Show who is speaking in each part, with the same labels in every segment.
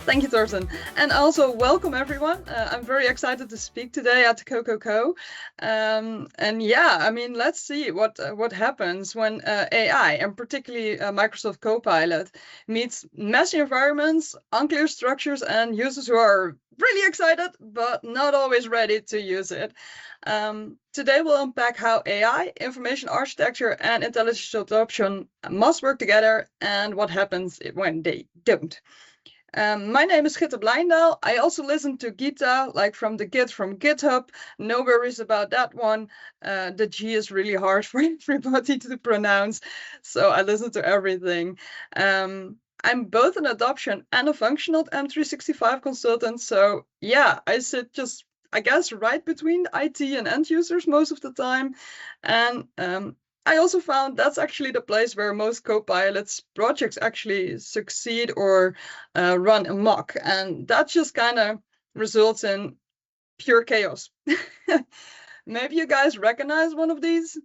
Speaker 1: Thank you, Thorsten. And also welcome everyone. I'm very excited to speak today at CoCoCo. And yeah, I mean, let's see what happens when AI, and particularly Microsoft Copilot, meets messy environments, unclear structures, and users who are really excited, but not always ready to use it. Today we'll unpack how AI, information architecture, and intelligence adoption must work together, and what happens when they don't. My name is Gitta Bleijendaal. I also listen to Gitta, like from the Git from GitHub. No worries about that one. The G is really hard for everybody to pronounce, so I listen to everything. I'm both an adoption and a functional M365 consultant, so yeah, I sit just, I guess, right between IT and end users most of the time. And I also found that's actually the place where most Copilot's projects actually succeed or run amok. And that just kind of results in pure chaos. Maybe you guys recognize one of these?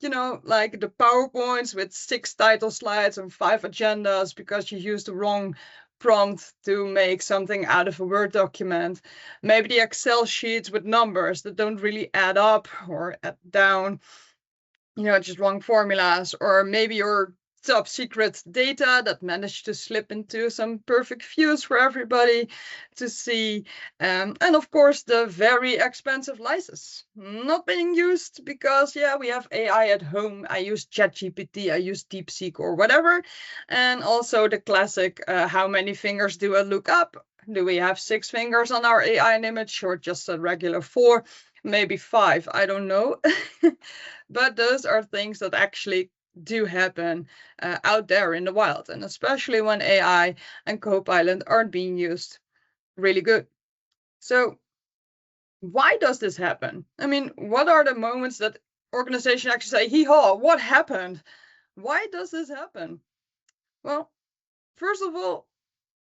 Speaker 1: You know, like the PowerPoints with 6 title slides and 5 agendas because you used the wrong prompt to make something out of a Word document. Maybe the Excel sheets with numbers that don't really add up or add down, just wrong formulas, or maybe your top secret data that managed to slip into some perfect views for everybody to see. And of course, the very expensive license not being used because, yeah, we have AI at home. I use ChatGPT, I use DeepSeek or whatever. And also the classic, how many fingers do I look up? Do we have 6 fingers on our AI image or just a regular 4? Maybe 5, I don't know. But those are things that actually do happen out there in the wild, and especially when AI and Copilot aren't being used really good. So why does this happen? I mean, what are the moments that organizations actually say, hee-haw, what happened? Why does this happen? Well, first of all,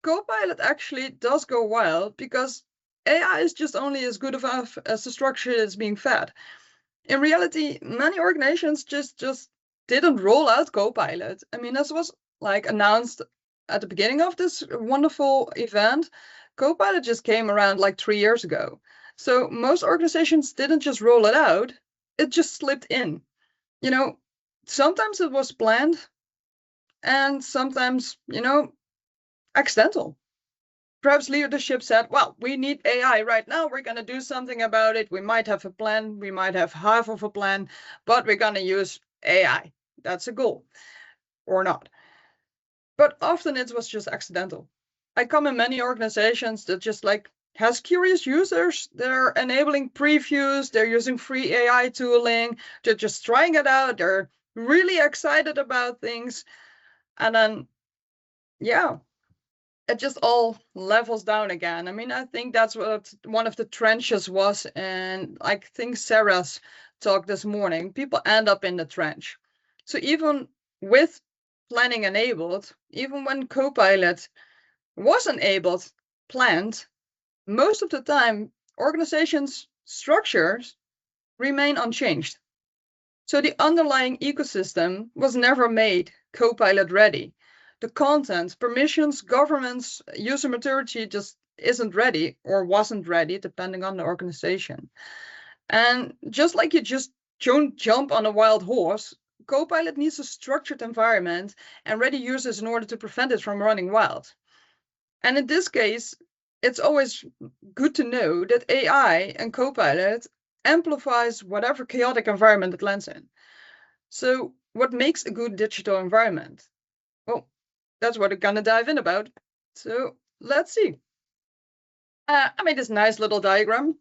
Speaker 1: Copilot actually does go wild because AI is just only as good as the structure it's being fed. In reality, many organizations just didn't roll out Copilot. I mean, this was like announced at the beginning of this wonderful event. Copilot just came around like 3 years ago. So most organizations didn't just roll it out, it just slipped in. Sometimes it was planned and sometimes, accidental. Perhaps leadership said, well, we need AI right now. We're going to do something about it. We might have a plan. We might have half of a plan, but we're going to use AI. That's a goal or not. But often it was just accidental. I come in many organizations that just has curious users. They're enabling previews. They're using free AI tooling. They're just trying it out. They're really excited about things. And then, yeah, it just all levels down again. I mean, I think that's what one of the trenches was. And I think Sarah's talk this morning, people end up in the trench. So even with planning enabled, even when Copilot was enabled, planned, most of the time, organizations' structures remain unchanged. So the underlying ecosystem was never made Copilot ready. The content, permissions, governance, user maturity just isn't ready or wasn't ready, depending on the organization. And just like you just don't jump on a wild horse, Copilot needs a structured environment and ready users in order to prevent it from running wild. And in this case, it's always good to know that AI and Copilot amplifies whatever chaotic environment it lands in. So what makes a good digital environment? Well, that's what we're going to dive in about. So let's see. I made this nice little diagram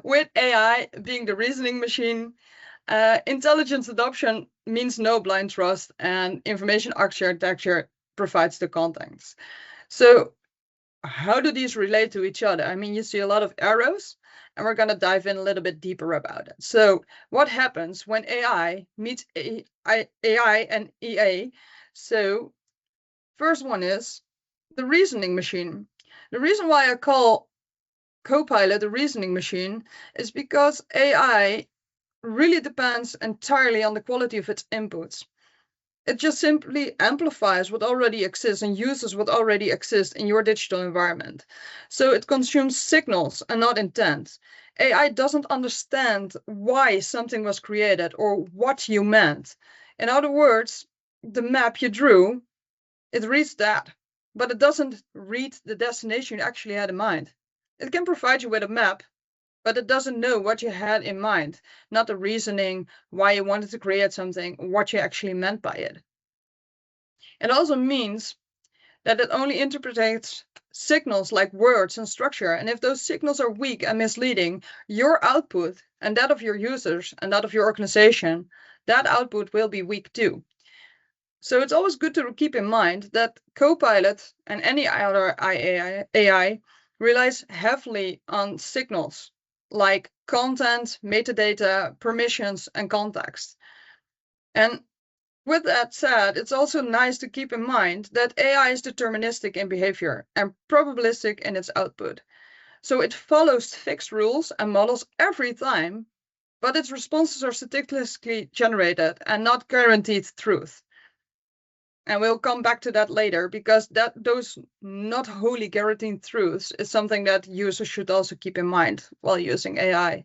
Speaker 1: with AI being the reasoning machine. Intelligence adoption means no blind trust, and information architecture provides the context. So how do these relate to each other? I mean, you see a lot of arrows, and we're going to dive in a little bit deeper about it. So what happens when AI meets AI and EA? So first one is the reasoning machine. The reason why I call Copilot a reasoning machine is because AI really depends entirely on the quality of its inputs. It just simply amplifies what already exists and uses what already exists in your digital environment. So it consumes signals and not intent. AI doesn't understand why something was created or what you meant. In other words, the map you drew, it reads that, but it doesn't read the destination you actually had in mind. It can provide you with a map, but it doesn't know what you had in mind, not the reasoning, why you wanted to create something, what you actually meant by it. It also means that it only interprets signals like words and structure. And if those signals are weak and misleading, your output and that of your users and that of your organization, that output will be weak too. So it's always good to keep in mind that Copilot and any other AI relies heavily on signals like content, metadata, permissions, and context. And with that said, it's also nice to keep in mind that AI is deterministic in behavior and probabilistic in its output. So it follows fixed rules and models every time, but its responses are statistically generated and not guaranteed truth. And we'll come back to that later, because those not wholly guaranteed truths is something that users should also keep in mind while using AI.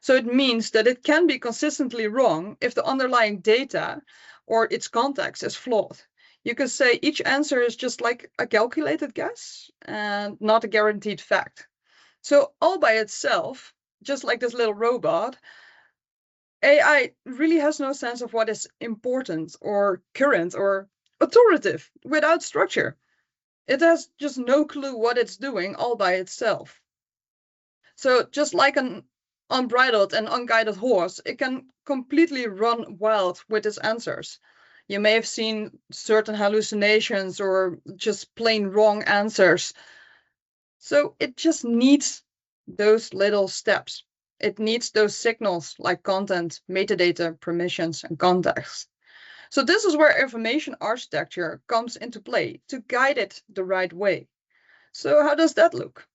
Speaker 1: So it means that it can be consistently wrong if the underlying data or its context is flawed. You can say each answer is just like a calculated guess and not a guaranteed fact. So all by itself, just like this little robot, AI really has no sense of what is important or current or authoritative without structure. It has just no clue what it's doing all by itself. So just like an unbridled and unguided horse, it can completely run wild with its answers. You may have seen certain hallucinations or just plain wrong answers. So it just needs those little steps. It needs those signals like content, metadata, permissions, and context. So this is where information architecture comes into play to guide it the right way. So how does that look?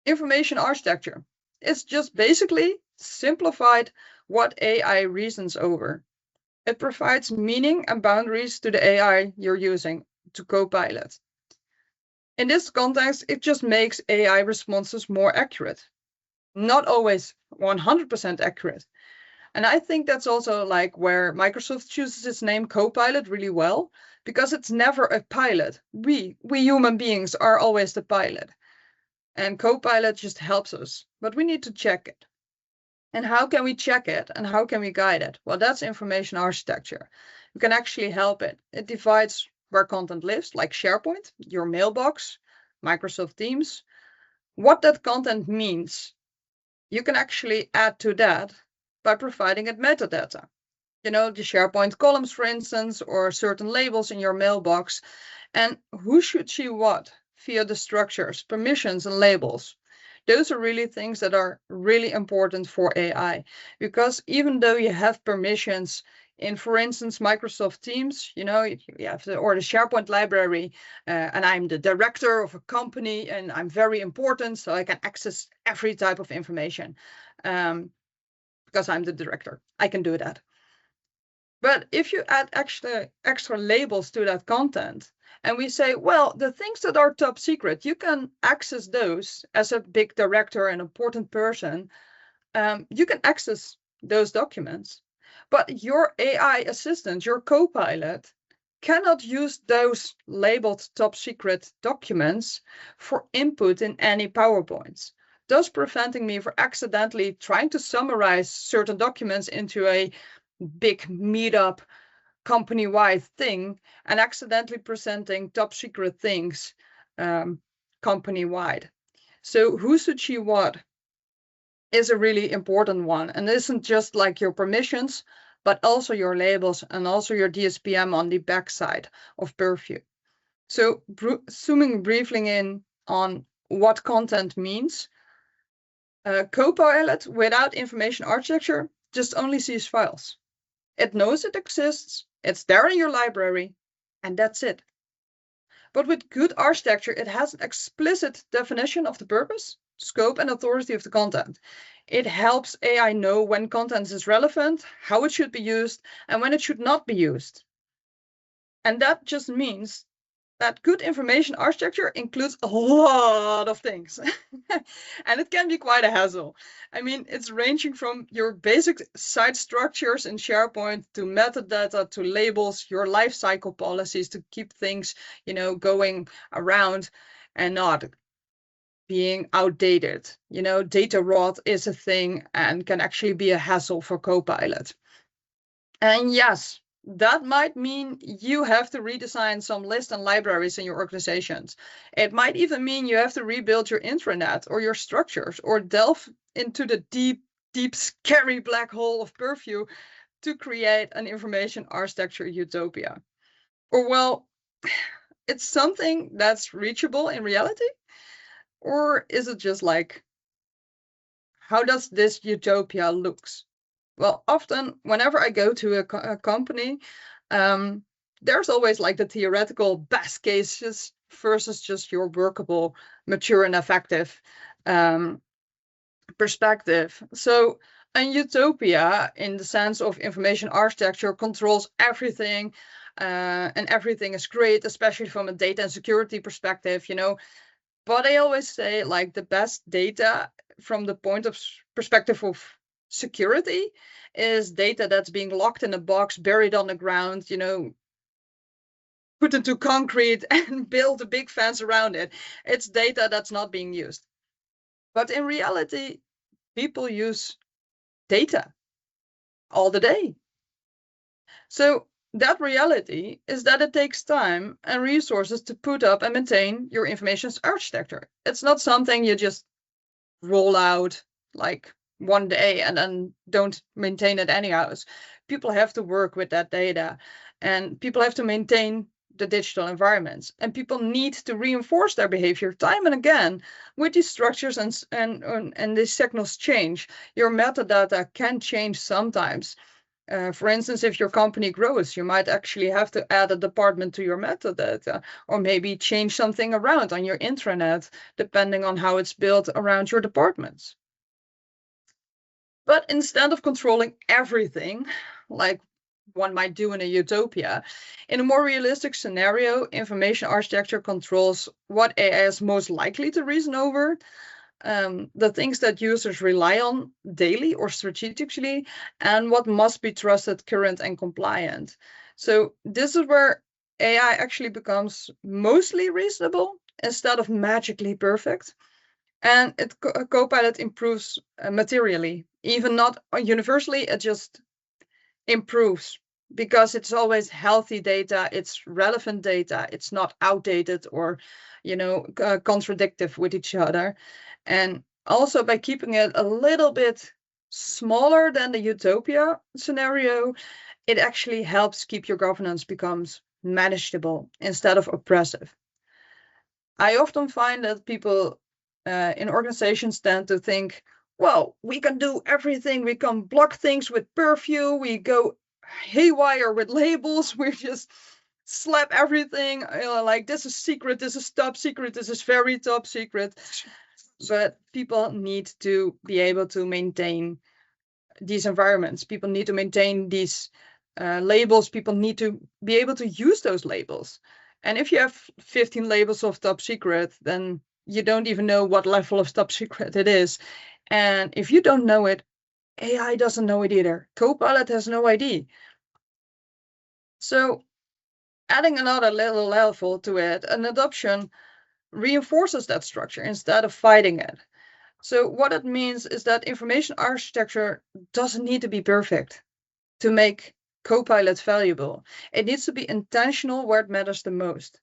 Speaker 1: Information architecture is just basically simplified what AI reasons over. It provides meaning and boundaries to the AI you're using, to Copilot. In this context, it just makes AI responses more accurate. Not always 100% accurate. And I think that's also like where Microsoft chooses its name Copilot really well, because it's never a pilot. We human beings are always the pilot. And Copilot just helps us, but we need to check it. And how can we check it and how can we guide it? Well, that's information architecture. You can actually help it. It divides where content lives, like SharePoint, your mailbox, Microsoft Teams, what that content means. You can actually add to that by providing it metadata. You know, the SharePoint columns, for instance, or certain labels in your mailbox, and who should see what via the structures, permissions, and labels. Those are really things that are really important for AI, because even though you have permissions in, for instance, Microsoft Teams, you know, you have or the SharePoint library, and I'm the director of a company and I'm very important, so I can access every type of information because I'm the director. I can do that. But if you add extra labels to that content, and we say, well, the things that are top secret, you can access those as a big director, an important person. You can access those documents. But your AI assistant, your Copilot, cannot use those labeled top secret documents for input in any PowerPoints, thus preventing me from accidentally trying to summarize certain documents into a big meetup company-wide thing and accidentally presenting top secret things company-wide. So who should see what is a really important one, and isn't just like your permissions, but also your labels and also your DSPM on the backside of Purview. So zooming briefly in on what content means, Copilot without information architecture just only sees files. It knows it exists, it's there in your library, and that's it. But with good architecture, it has an explicit definition of the purpose, scope, and authority of the content. It helps AI know when content is relevant, how it should be used, and when it should not be used. And that just means that good information architecture includes a lot of things. And it can be quite a hassle. I mean, it's ranging from your basic site structures in SharePoint to metadata to labels, your lifecycle policies to keep things, going around and not being outdated. Data rot is a thing and can actually be a hassle for Copilot. And yes, that might mean you have to redesign some lists and libraries in your organizations. It might even mean you have to rebuild your intranet or your structures or delve into the deep, deep, scary black hole of purview to create an information architecture utopia. Or, well, it's something that's reachable in reality? Or is it just like, how does this utopia looks? Well, often whenever I go to a company, there's always like the theoretical best cases versus just your workable, mature, and effective perspective. So a utopia, in the sense of information architecture, controls everything, and everything is great, especially from a data and security perspective, But I always say, like, the best data from the point of perspective of security is data that's being locked in a box, buried on the ground, put into concrete and build a big fence around it. It's data that's not being used. But in reality, people use data all the day. So that reality is that it takes time and resources to put up and maintain your information architecture. It's not something you just roll out like one day and then don't maintain it anyhow. People have to work with that data, and people have to maintain the digital environments, and people need to reinforce their behavior time and again with these structures, and these signals change. Your metadata can change sometimes. For instance, if your company grows, you might actually have to add a department to your metadata, or maybe change something around on your intranet, depending on how it's built around your departments. But instead of controlling everything, like one might do in a utopia, in a more realistic scenario, information architecture controls what AI is most likely to reason over, the things that users rely on daily or strategically, and what must be trusted, current, and compliant. So this is where AI actually becomes mostly reasonable instead of magically perfect. And Copilot improves materially, even not universally, it just improves because it's always healthy data, it's relevant data, it's not outdated or, contradictive with each other. And also by keeping it a little bit smaller than the utopia scenario, it actually helps keep your governance becomes manageable instead of oppressive. I often find that people in organizations tend to think, well, we can do everything. We can block things with purview. We go haywire with labels. We just slap everything. Like, this is secret. This is top secret. This is very top secret. But people need to be able to maintain these environments. People need to maintain these labels. People need to be able to use those labels. And if you have 15 labels of top secret, then you don't even know what level of top secret it is. And if you don't know it, AI doesn't know it either. Copilot has no idea. So adding another little level to it, an adoption reinforces that structure instead of fighting it. So what it means is that information architecture doesn't need to be perfect to make Copilot valuable. It needs to be intentional where it matters the most.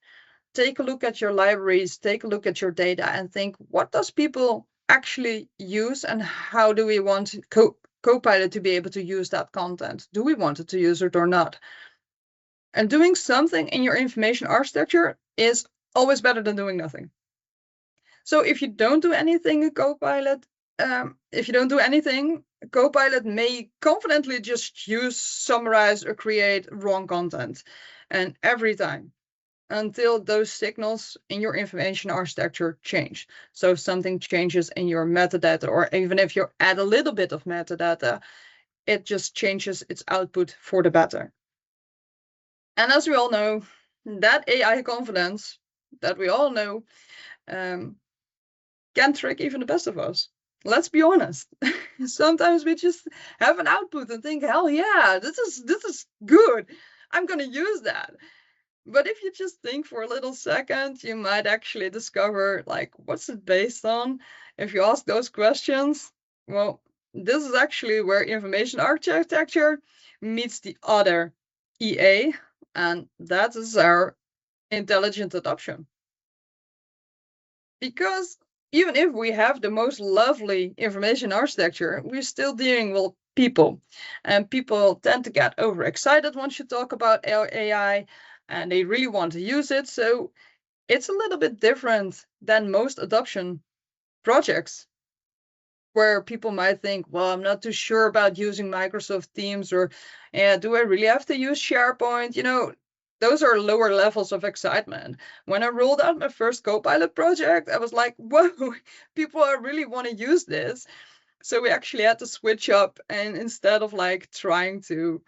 Speaker 1: Take a look at your libraries, take a look at your data, and think, what does people actually use, and how do we want Copilot to be able to use that content? Do we want it to use it or not? And doing something in your information architecture is always better than doing nothing. So if you don't do anything in Copilot, Copilot may confidently just use, summarize, or create wrong content. And every time until those signals in your information architecture change. So if something changes in your metadata, or even if you add a little bit of metadata, it just changes its output for the better. And as we all know, that AI confidence that we all know can trick even the best of us. Let's be honest. Sometimes we just have an output and think, hell yeah, this is good. I'm gonna use that. But if you just think for a little second, you might actually discover, like, what's it based on? If you ask those questions, well, this is actually where information architecture meets the other EA, and that is our intelligent adoption. Because even if we have the most lovely information architecture, we're still dealing with people. And people tend to get overexcited once you talk about AI, and they really want to use it. So it's a little bit different than most adoption projects, where people might think, well, I'm not too sure about using Microsoft Teams, or do I really have to use SharePoint? Those are lower levels of excitement. When I rolled out my first Copilot project, I was like, whoa, people really want to use this. So we actually had to switch up, and instead of like trying to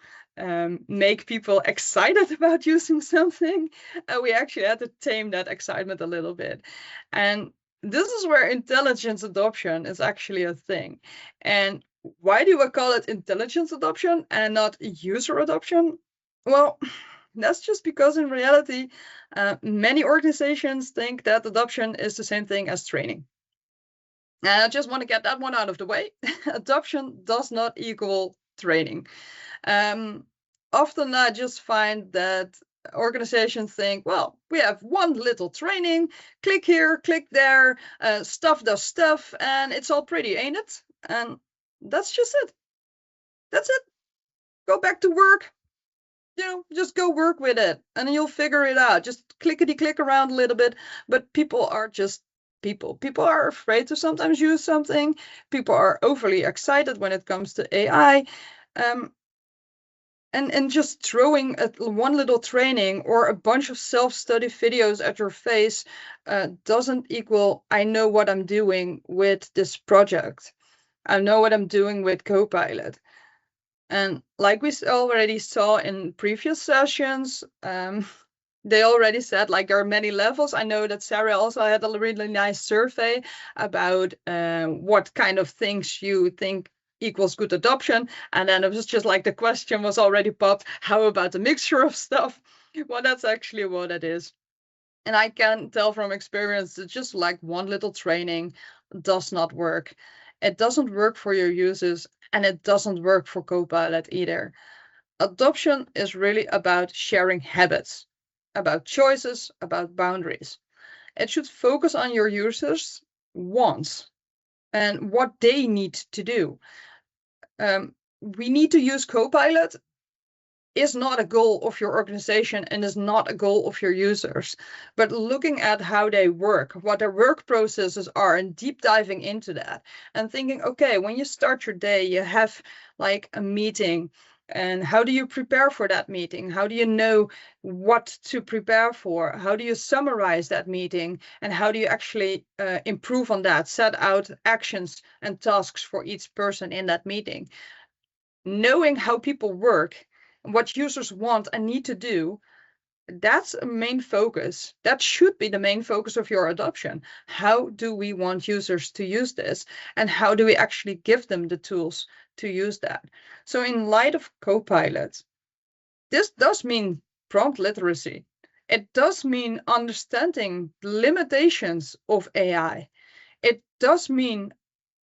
Speaker 1: make people excited about using something, we actually had to tame that excitement a little bit. And this is where intelligence adoption is actually a thing. And why do I call it intelligence adoption and not user adoption? Well, that's just because in reality, many organizations think that adoption is the same thing as training. And I just want to get that one out of the way. Adoption does not equal training. Often I just find that organizations think, well, we have one little training, click here, click there, stuff does stuff, and it's all pretty, ain't it? And that's just it. That's it. Go back to work. Just go work with it, and you'll figure it out. Just clickety click around a little bit. But people are just people. People are afraid to sometimes use something. People are overly excited when it comes to AI. And just throwing one little training or a bunch of self-study videos at your face doesn't equal, I know what I'm doing with this project. I know what I'm doing with Copilot. And like we already saw in previous sessions, they already said, like, there are many levels. I know that Sarah also had a really nice survey about what kind of things you think equals good adoption. And then it was just like the question was already popped, how about a mixture of stuff? Well, that's actually what it is. And I can tell from experience that just like one little training does not work. It doesn't work for your users, and it doesn't work for Copilot either. Adoption is really about sharing habits, about choices, about boundaries. It should focus on your users' wants and what they need to do. We need to use Copilot is not a goal of your organization and is not a goal of your users, but looking at how they work, what their work processes are, and deep diving into that and thinking, okay, when you start your day, you have like a meeting, and how do you prepare for that meeting? How do you know what to prepare for? How do you summarize that meeting? And how do you actually improve on that? Set out actions and tasks for each person in that meeting. Knowing how people work, what users want and need to do, that's a main focus. That should be the main focus of your adoption. How do we want users to use this? And how do we actually give them the tools to use that? So in light of Copilot, this does mean prompt literacy. It does mean understanding the limitations of AI. It does mean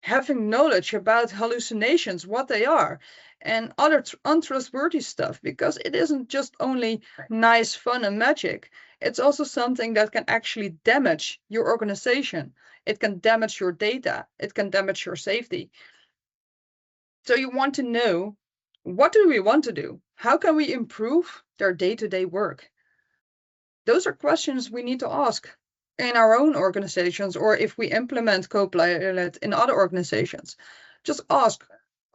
Speaker 1: having knowledge about hallucinations, what they are, and other untrustworthy stuff, because it isn't just only nice, fun, and magic. It's also something that can actually damage your organization. It can damage your data. It can damage your safety. So you want to know, what do we want to do? How can we improve their day-to-day work? Those are questions we need to ask in our own organizations, or if we implement Copilot in other organizations. Just ask,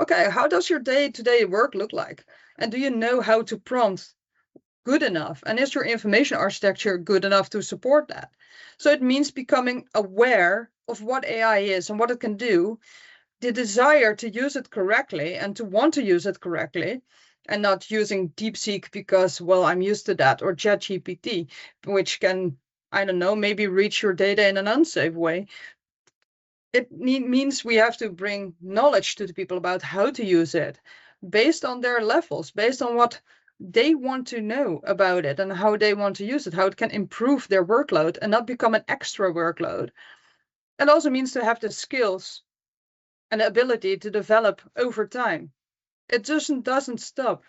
Speaker 1: okay, how does your day-to-day work look like? And do you know how to prompt good enough? And is your information architecture good enough to support that? So it means becoming aware of what AI is and what it can do, the desire to use it correctly and to want to use it correctly, and not using DeepSeek because, well, I'm used to that, or ChatGPT, which can, I don't know, maybe reach your data in an unsafe way. It means we have to bring knowledge to the people about how to use it based on their levels, based on what they want to know about it and how they want to use it, how it can improve their workload and not become an extra workload. It also means to have the skills and the ability to develop over time. It just doesn't stop.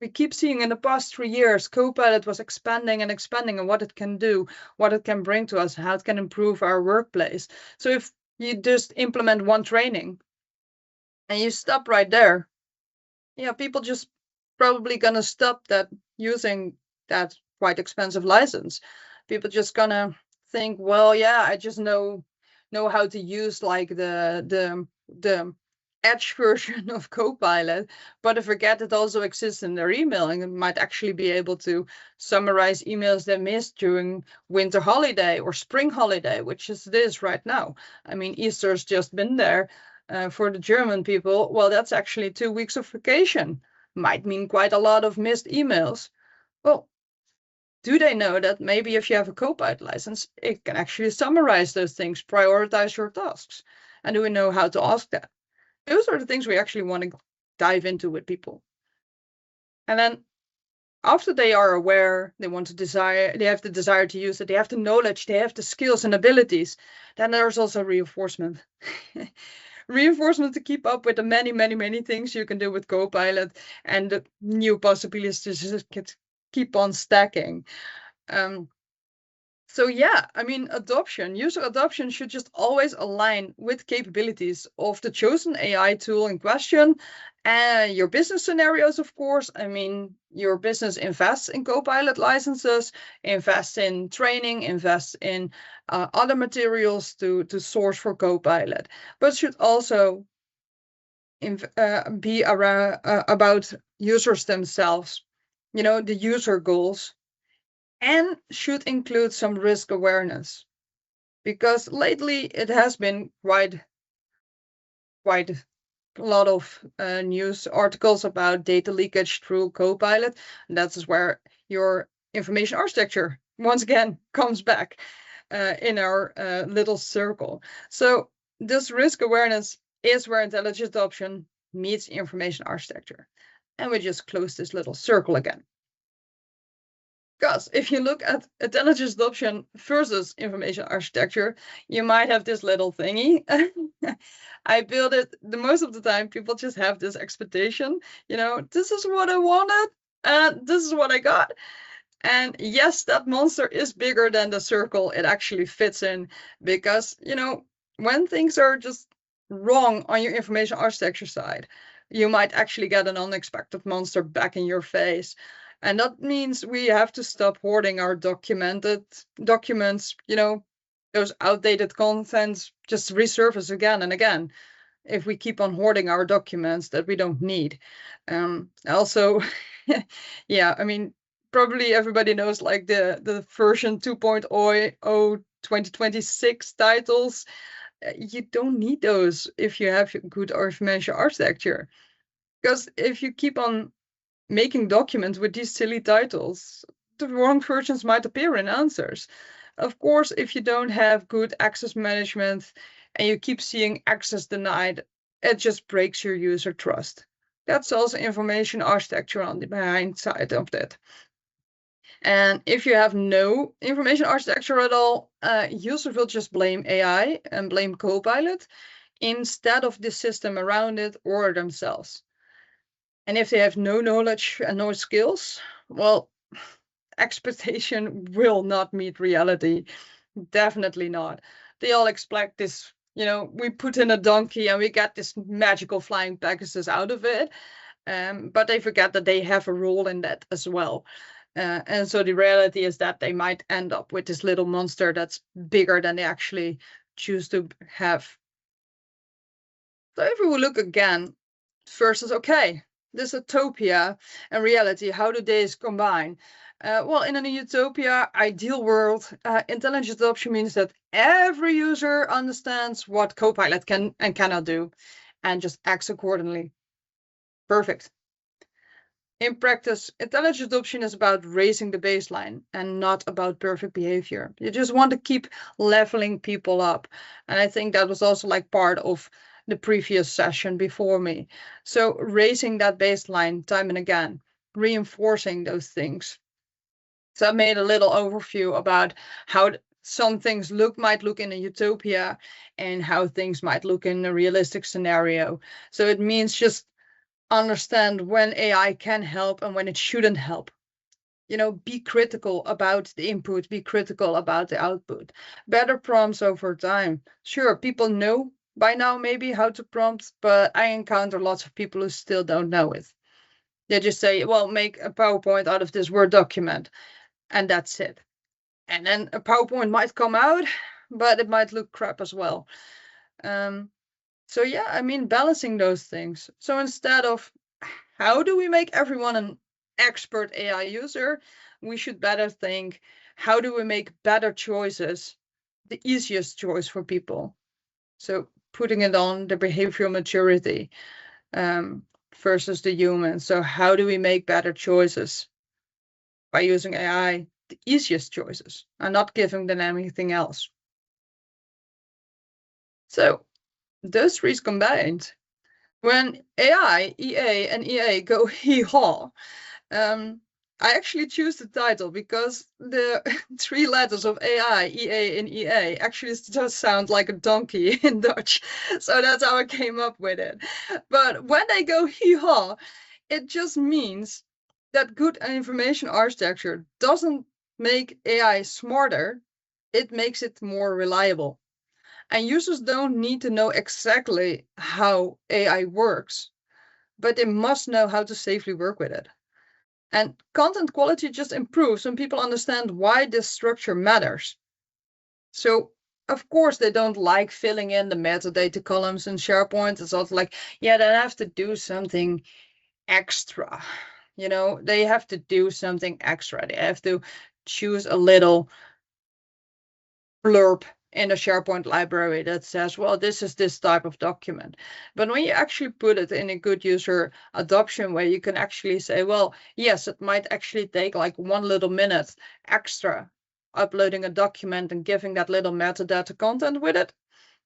Speaker 1: We keep seeing in the past 3 years, Copilot was expanding and expanding on what it can do, what it can bring to us, how it can improve our workplace. So if you just implement one training and you stop right there, yeah, people just probably gonna stop that using that quite expensive license. People just gonna think, well, yeah, I just know how to use like the Edge version of Copilot, but I forget it also exists in their email and it might actually be able to summarize emails they missed during winter holiday or spring holiday, which is this right now. I mean, Easter's just been there. For the German people, well, that's actually 2 weeks of vacation. Might mean quite a lot of missed emails. Well, do they know that maybe if you have a Copilot license, it can actually summarize those things, prioritize your tasks? And do we know how to ask that? Those are the things we actually want to dive into with people. And then after they are aware, they have the desire to use it, they have the knowledge, they have the skills and abilities, then there's also reinforcement. Reinforcement to keep up with the many, many, many things you can do with Copilot and the new possibilities to just keep on stacking. So yeah, I mean, user adoption should just always align with capabilities of the chosen AI tool in question and your business scenarios, of course. I mean, your business invests in Copilot licenses, invests in training, invests in other materials to source for Copilot, but should also be around, about users themselves, the user goals, and should include some risk awareness, because lately it has been quite a lot of news articles about data leakage through Copilot. And that is where your information architecture once again comes back in our little circle. So this risk awareness is where intelligent adoption meets information architecture. And we just close this little circle again. Because if you look at intelligence adoption versus information architecture, you might have this little thingy. I build it, the most of the time, people just have this expectation, this is what I wanted, and this is what I got. And yes, that monster is bigger than the circle it actually fits in, because, when things are just wrong on your information architecture side, you might actually get an unexpected monster back in your face. And that means we have to stop hoarding our documents, those outdated contents just resurface again and again if we keep on hoarding our documents that we don't need. Also, yeah, I mean, probably everybody knows like the version 2.0 2026 titles. You don't need those if you have good information architecture. Because if you keep on making documents with these silly titles, the wrong versions might appear in answers. Of course, if you don't have good access management and you keep seeing access denied, it just breaks your user trust. That's also information architecture on the behind side of that. And if you have no information architecture at all, users will just blame AI and blame Copilot instead of the system around it or themselves. And if they have no knowledge and no skills, well, expectation will not meet reality. Definitely not. They all expect this, we put in a donkey and we get this magical flying Pegasus out of it. But they forget that they have a role in that as well. And so the reality is that they might end up with this little monster that's bigger than they actually choose to have. So if we look again versus, okay, this utopia and reality, how do these combine? Well, in a utopia, ideal world, intelligent adoption means that every user understands what Copilot can and cannot do and just acts accordingly. Perfect. In practice, intelligent adoption is about raising the baseline and not about perfect behavior. You just want to keep leveling people up. And I think that was also like part of the previous session before me. So raising that baseline time and again, reinforcing those things. So I made a little overview about how some things might look in a utopia and how things might look in a realistic scenario. So it means just understand when AI can help and when it shouldn't help. Be critical about the input, be critical about the output. Better prompts over time. Sure, people know by now maybe how to prompt, but I encounter lots of people who still don't know it. They just say, well, make a PowerPoint out of this Word document, and that's it. And then a PowerPoint might come out, but it might look crap as well. So yeah, I mean, balancing those things. So instead of how do we make everyone an expert AI user, we should better think, how do we make better choices the easiest choice for people? So putting it on the behavioral maturity versus the human. So how do we make better choices by using AI, the easiest choices, and not giving them anything else? So those three combined, when AI, EA, and EA go hee-haw, I actually choose the title because the three letters of AI, EA, and EA actually just sound like a donkey in Dutch. So that's how I came up with it. But when they go hee-haw, it just means that good information architecture doesn't make AI smarter, it makes it more reliable. And users don't need to know exactly how AI works, but they must know how to safely work with it. And content quality just improves when people understand why this structure matters. So, of course, they don't like filling in the metadata columns in SharePoint. It's also like, yeah, they have to do something extra. They have to do something extra. They have to choose a little blurb in a SharePoint library that says, well, this is this type of document. But when you actually put it in a good user adoption way, you can actually say, well, yes, it might actually take like 1 minute extra uploading a document and giving that little metadata content with it.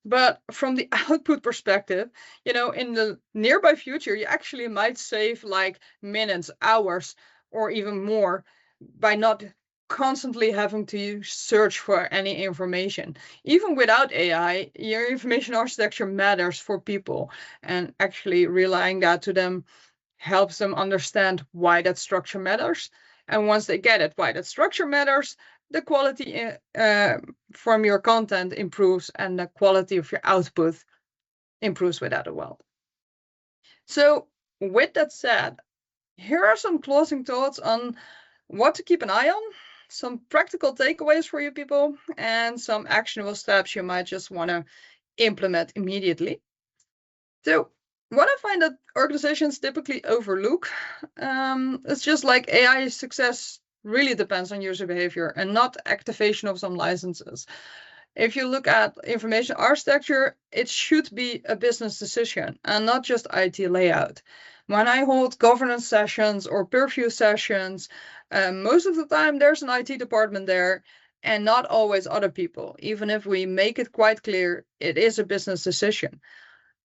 Speaker 1: But from the output perspective, in the nearby future, you actually might save like minutes, hours, or even more by not constantly having to search for any information. Even without AI, your information architecture matters for people, and actually relying that to them helps them understand why that structure matters. And once they get it, why that structure matters, the quality from your content improves and the quality of your output improves with that as well. So with that said, here are some closing thoughts on what to keep an eye on, some practical takeaways for you people, and some actionable steps you might just want to implement immediately. So what I find that organizations typically overlook is just like AI success really depends on user behavior and not activation of some licenses. If you look at information architecture, it should be a business decision and not just IT layout. When I hold governance sessions or purview sessions, most of the time there's an IT department there and not always other people. Even if we make it quite clear, it is a business decision.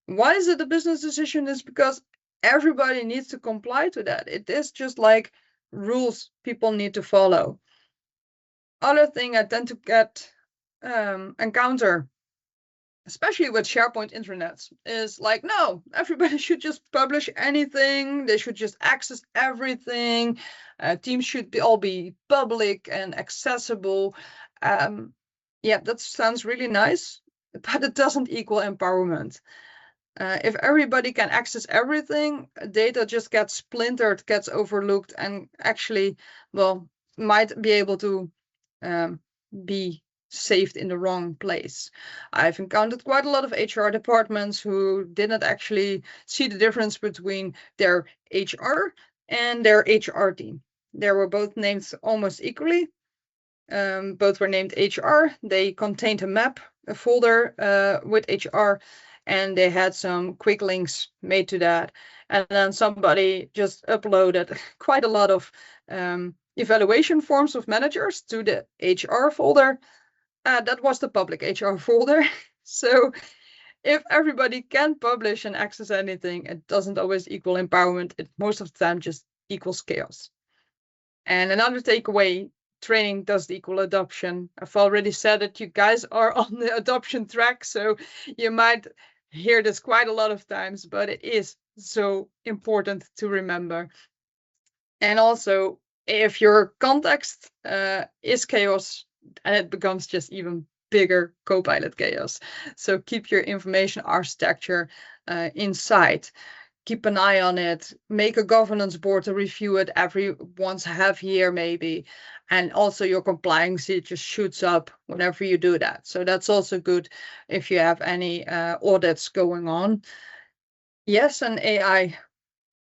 Speaker 1: Why is it a business decision? Is because everybody needs to comply to that. It is just like rules people need to follow. Other thing I tend to encounter, especially with SharePoint intranets, is like, no, everybody should just publish anything. They should just access everything. Teams should all be public and accessible. Yeah, that sounds really nice, but it doesn't equal empowerment. If everybody can access everything, data just gets splintered, gets overlooked, and actually, well, might be able to be saved in the wrong place. I've encountered quite a lot of HR departments who didn't actually see the difference between their HR and their HR team. They were both named almost equally. Both were named HR. They contained a map, a folder with HR, and they had some quick links made to that. And then somebody just uploaded quite a lot of evaluation forms of managers to the HR folder. That was the public HR folder. So if everybody can publish and access anything, it doesn't always equal empowerment. It most of the time just equals chaos. And another takeaway, training does equal adoption. I've already said that you guys are on the adoption track, so you might hear this quite a lot of times, but it is so important to remember. And also, if your context is chaos, and it becomes just even bigger Copilot chaos. So keep your information architecture inside. Keep an eye on it. Make a governance board to review it every once half year maybe. And also your compliance, it just shoots up whenever you do that. So that's also good if you have any audits going on. Yes, and AI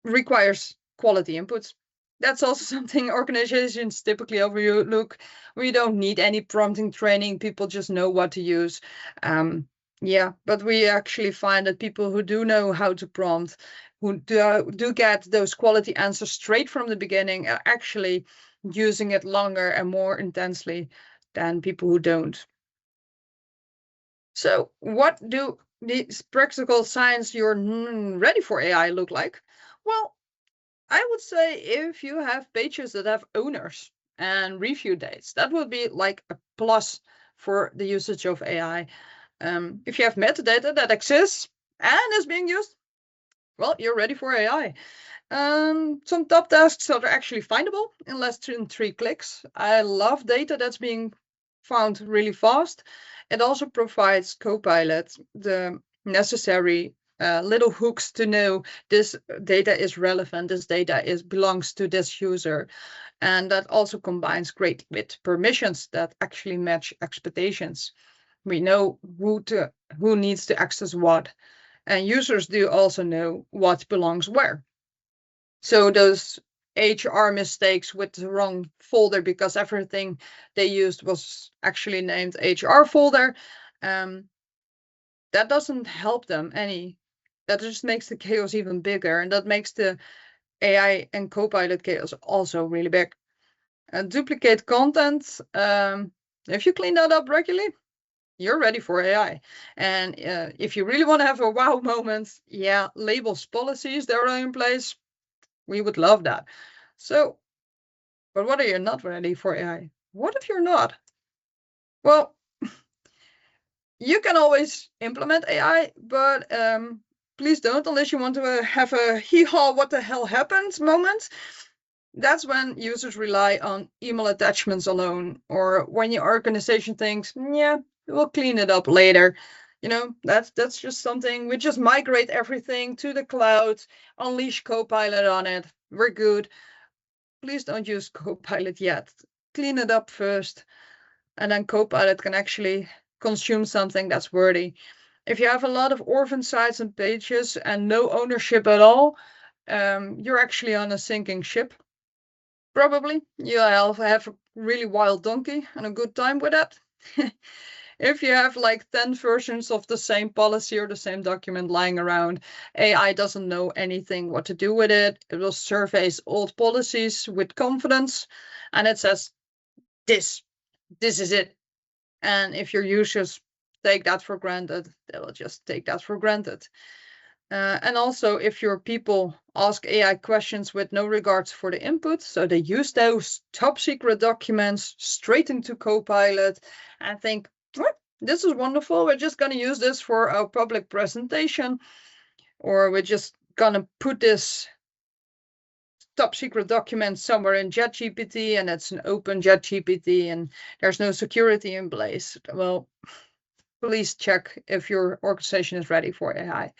Speaker 1: requires quality inputs. That's also something organizations typically overlook. We don't need any prompting training. People just know what to use. Yeah, but we actually find that people who do know how to prompt, who do get those quality answers straight from the beginning, are actually using it longer and more intensely than people who don't. So what do these practical signs you're ready for AI look like? Well, I would say if you have pages that have owners and review dates, that would be like a plus for the usage of AI. If you have metadata that exists and is being used, well, you're ready for AI. Some top tasks that are actually findable in less than 3 clicks. I love data that's being found really fast. It also provides Copilot the necessary little hooks to know this data is relevant, this data belongs to this user. And that also combines great with permissions that actually match expectations. We know who needs to access what, and users do also know what belongs where. So those HR mistakes with the wrong folder because everything they used was actually named HR folder, that doesn't help them any. That just makes the chaos even bigger, and that makes the AI and Copilot chaos also really big. And duplicate content, if you clean that up regularly, you're ready for AI. And if you really want to have a wow moment, yeah, labels policies that are in place, we would love that. So, but what are you not ready for AI? What if you're not? Well, you can always implement AI, but please don't unless you want to have a hee-haw, what the hell happened moment. That's when users rely on email attachments alone, or when your organization thinks, yeah, we'll clean it up later. You know, that's just something. We just migrate everything to the cloud, unleash Copilot on it. We're good. Please don't use Copilot yet. Clean it up first, and then Copilot can actually consume something that's worthy. If you have a lot of orphan sites and pages and no ownership at all, you're actually on a sinking ship. Probably you have a really wild donkey and a good time with that. If you have like 10 versions of the same policy or the same document lying around, AI doesn't know anything what to do with it. It will surface old policies with confidence, and it says, this is it. And if your users take that for granted, they will just take that for granted. And also, if your people ask AI questions with no regards for the input, so they use those top secret documents straight into Copilot and think, this is wonderful, we're just going to use this for our public presentation, or we're just going to put this top secret document somewhere in ChatGPT, and it's an open ChatGPT, and there's no security in place. Well, please check if your organization is ready for AI.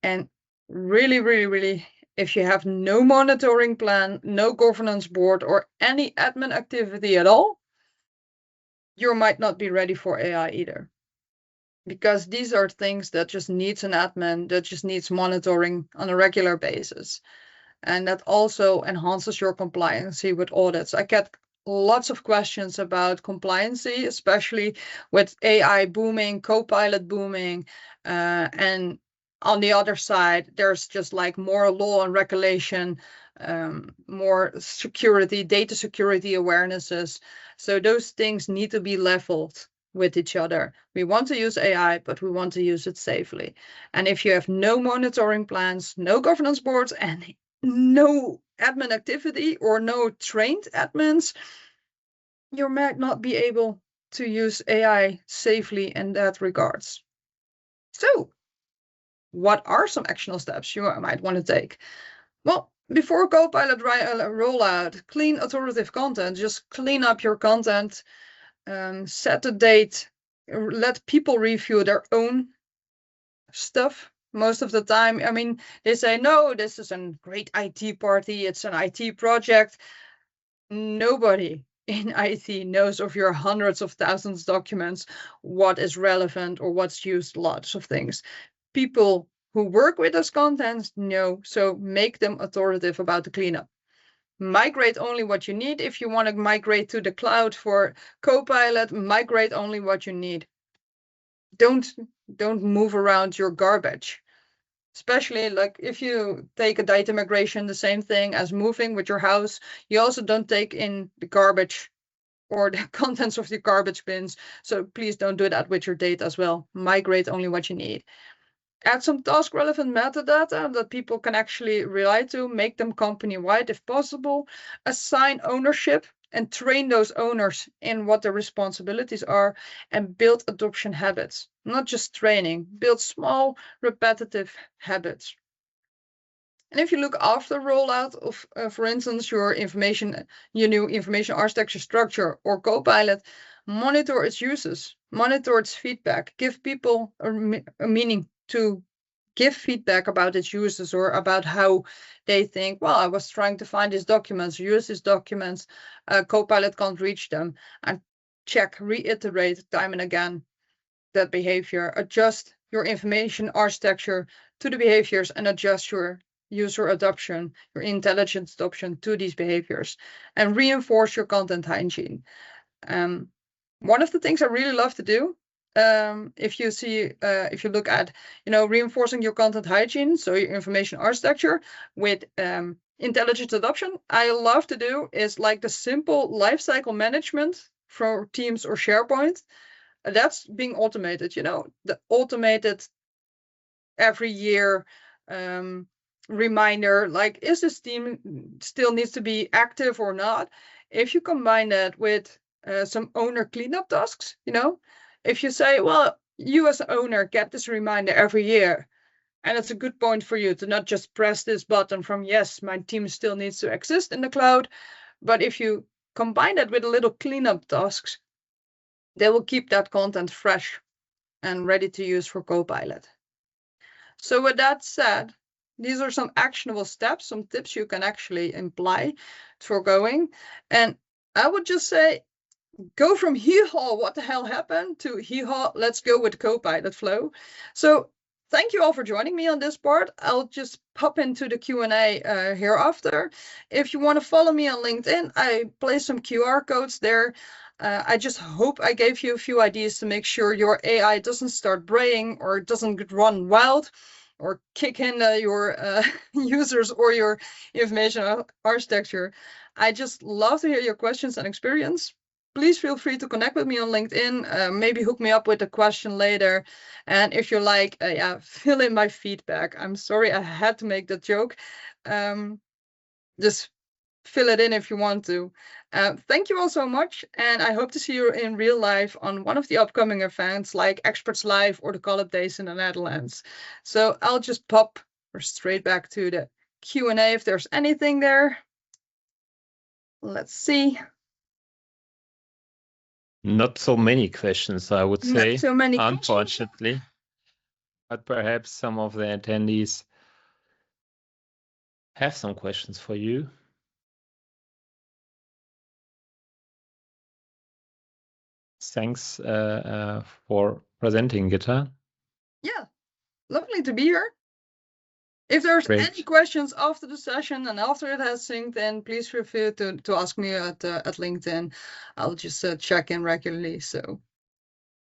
Speaker 1: And really, really, really, if you have no monitoring plan, no governance board, or any admin activity at all, you might not be ready for AI either. Because these are things that just needs an admin, that just needs monitoring on a regular basis. And that also enhances your compliancy with audits. I get lots of questions about compliancy, especially with AI booming, Copilot booming, and on the other side, there's just like more law and regulation, more security, data security awarenesses. So those things need to be leveled with each other. We want to use AI, but we want to use it safely. And if you have no monitoring plans, no governance boards, and no admin activity or no trained admins, you might not be able to use AI safely in that regards. So what are some actionable steps you might want to take? Well, before Copilot rollout, clean authoritative content. Just clean up your content, set a date, let people review their own stuff. Most of the time, I mean, they say, no, this is a great IT party, it's an IT project. Nobody in IT knows of your hundreds of thousands of documents, what is relevant or what's used, lots of things. People who work with those contents know, so make them authoritative about the cleanup. Migrate only what you need. If you want to migrate to the cloud for Copilot, migrate only what you need. Don't move around your garbage. Especially like if you take a data migration, the same thing as moving with your house, you also don't take in the garbage or the contents of the garbage bins. So please don't do that with your data as well. Migrate only what you need. Add some task relevant metadata that people can actually rely to, make them company wide if possible, assign ownership and train those owners in what their responsibilities are, and build adoption habits. Not just training, build small repetitive habits. And if you look after rollout of, for instance, your new information architecture structure or Copilot, monitor its uses, monitor its feedback, give people a meaning to give feedback about its users or about how they think, well, I was trying to find these documents, use these documents, Copilot can't reach them, and check, reiterate time and again that behavior, adjust your information architecture to the behaviors and adjust your user adoption, your intelligence adoption to these behaviors, and reinforce your content hygiene. One of the things I really love to do, if you look at, reinforcing your content hygiene, so your information architecture with intelligent adoption, I love to do is like the simple lifecycle management for Teams or SharePoint. That's being automated, the automated every year reminder, like, is this team still needs to be active or not? If you combine that with some owner cleanup tasks, if you say, well, you as an owner get this reminder every year, and it's a good point for you to not just press this button from, yes, my team still needs to exist in the cloud, but if you combine that with a little cleanup tasks, they will keep that content fresh and ready to use for Copilot. So with that said, these are some actionable steps, some tips you can actually imply for going. And I would just say, go from hee-haw, what the hell happened, to hee-haw, let's go with Copilot flow. So thank you all for joining me on this part. I'll just pop into the Q&A hereafter. If you want to follow me on LinkedIn, I place some QR codes there. I just hope I gave you a few ideas to make sure your AI doesn't start braying or doesn't run wild or kick in your users or your information architecture. I just love to hear your questions and experience. Please feel free to connect with me on LinkedIn. Maybe hook me up with a question later. And if you like, fill in my feedback. I'm sorry I had to make that joke. Just fill it in if you want to. Thank you all so much, and I hope to see you in real life on one of the upcoming events like Experts Live or the Collab Days in the Netherlands. So I'll just pop straight back to the Q&A if there's anything there. Let's see.
Speaker 2: Not so many questions, I would say,
Speaker 1: Not so many
Speaker 2: unfortunately.
Speaker 1: questions.
Speaker 2: But perhaps some of the attendees have some questions for you. Thanks for presenting, Gitta.
Speaker 1: Yeah, lovely to be here. If there's
Speaker 2: Great.
Speaker 1: any questions after the session and after it has synced, then please feel free to ask me at LinkedIn. I'll just check in regularly. So.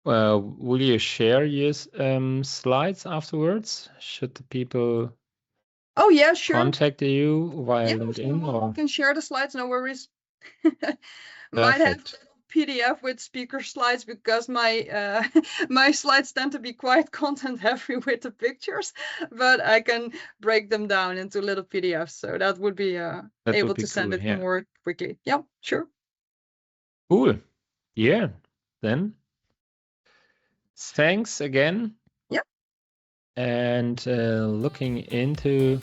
Speaker 2: Will you share your slides afterwards? Should the people
Speaker 1: Oh yeah, sure.
Speaker 2: contact you via
Speaker 1: Yeah,
Speaker 2: LinkedIn?
Speaker 1: sure.
Speaker 2: Or?
Speaker 1: I can share the slides, no worries. Might have
Speaker 2: Perfect.
Speaker 1: PDF with speaker slides because my my slides tend to be quite content heavy with the pictures, but I can break them down into little PDFs, so that would be able to send
Speaker 2: cool,
Speaker 1: it
Speaker 2: yeah.
Speaker 1: more quickly. Yeah, sure.
Speaker 2: Cool. Yeah. Then thanks again.
Speaker 1: Yeah.
Speaker 2: And looking into